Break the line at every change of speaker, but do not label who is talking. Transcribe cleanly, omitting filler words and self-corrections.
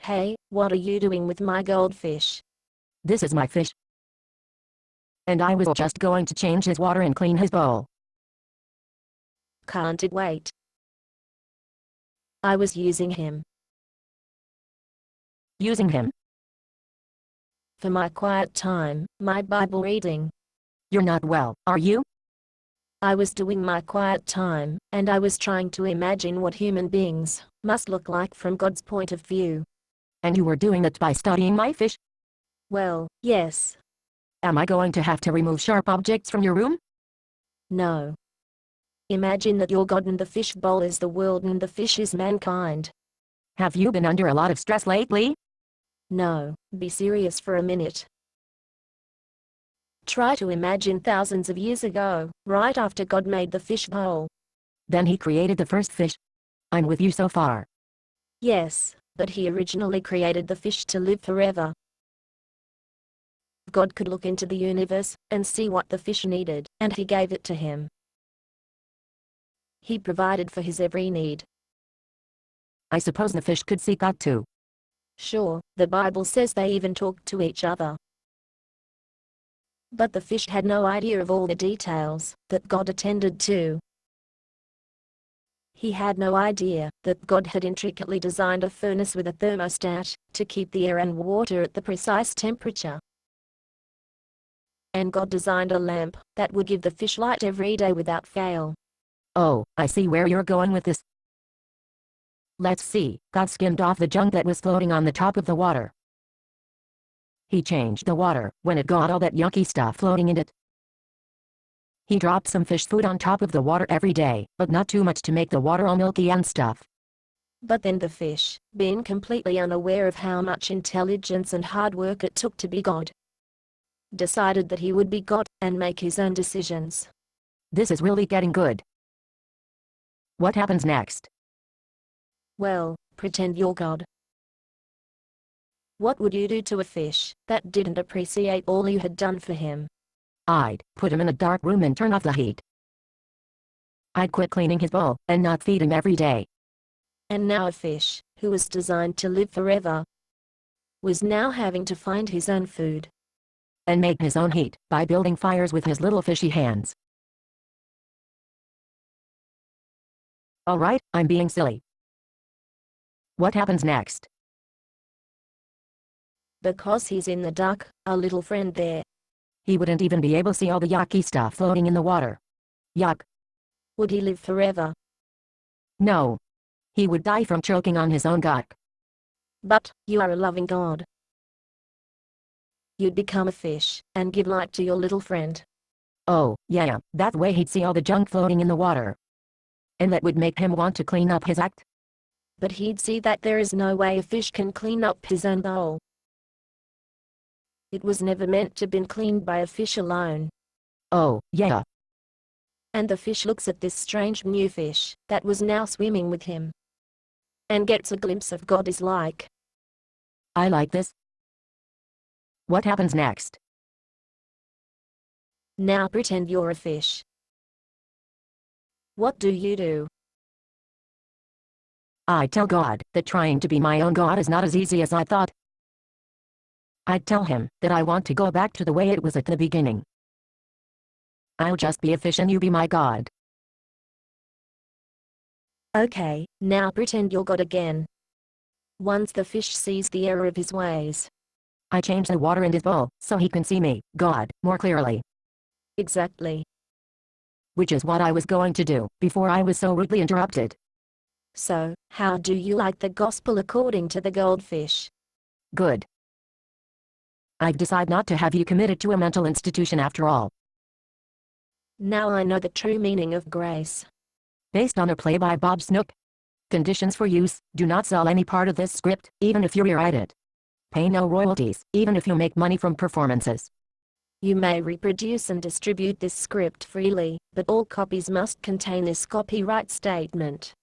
Hey, what are you doing with my goldfish?
This is my fish. And I was just going to change his water and clean his bowl.
Can't it wait? I was using him.
Using him?
For my quiet time, my Bible reading.
You're not well, are you?
I was doing my quiet time, and I was trying to imagine what human beings must look like from God's point of view.
And you were doing it by studying my fish?
Well, yes.
Am I going to have to remove sharp objects from your room?
No. Imagine that your God and the fish bowl is the world and the fish is mankind.
Have you been under a lot of stress lately?
No, be serious for a minute. Try to imagine thousands of years ago, right after God made the fish bowl.
Then he created the first fish. I'm with you so far.
Yes, but he originally created the fish to live forever. God could look into the universe and see what the fish needed, and he gave it to him. He provided for his every need.
I suppose the fish could see God too.
Sure, the Bible says they even talked to each other. But the fish had no idea of all the details that God attended to. He had no idea that God had intricately designed a furnace with a thermostat to keep the air and water at the precise temperature. And God designed a lamp that would give the fish light every day without fail.
Oh, I see where you're going with this. Let's see, God skimmed off the junk that was floating on the top of the water. He changed the water when it got all that yucky stuff floating in it. He dropped some fish food on top of the water every day, but not too much to make the water all milky and stuff.
But then the fish, being completely unaware of how much intelligence and hard work it took to be God, decided that he would be God and make his own decisions.
This is really getting good. What happens next?
Well, pretend you're God. What would you do to a fish that didn't appreciate all you had done for him?
I'd put him in a dark room and turn off the heat. I'd quit cleaning his bowl and not feed him every day.
And now a fish, who was designed to live forever, was now having to find his own food.
And make his own heat by building fires with his little fishy hands. Alright, I'm being silly. What happens next?
Because he's in the dark, our little friend there,
He wouldn't even be able to see all the yucky stuff floating in the water. Yuck.
would he live forever?
No. He would die from choking on his own gut.
But, you are a loving God. You'd become a fish, and give light to your little friend.
Oh, yeah, that way he'd see all the junk floating in the water. And that would make him want to clean up his act.
But he'd see that there is no way a fish can clean up his own bowl. It was never meant to be cleaned by a fish alone.
Oh, yeah.
And the fish looks at this strange new fish that was now swimming with him, and gets a glimpse of God is like.
I like this. What happens next?
Now pretend you're a fish. What do you do?
I tell God that trying to be my own God is not as easy as I thought. I'd tell him that I want to go back to the way it was at the beginning. I'll just be a fish and you be my God.
Okay, now pretend you're God again. Once the fish sees the error of his ways,
I change the water in his bowl so he can see me, God, more clearly.
exactly.
Which is what I was going to do before I was so rudely interrupted.
So, how do you like the gospel according to the goldfish?
Good. I've decided not to have you committed to a mental institution after all.
Now I know the true meaning of grace.
Based on a play by Bob Snook. Conditions for use: do not sell any part of this script, even if you rewrite it. Pay no royalties, even if you make money from performances.
You may reproduce and distribute this script freely, but all copies must contain this copyright statement.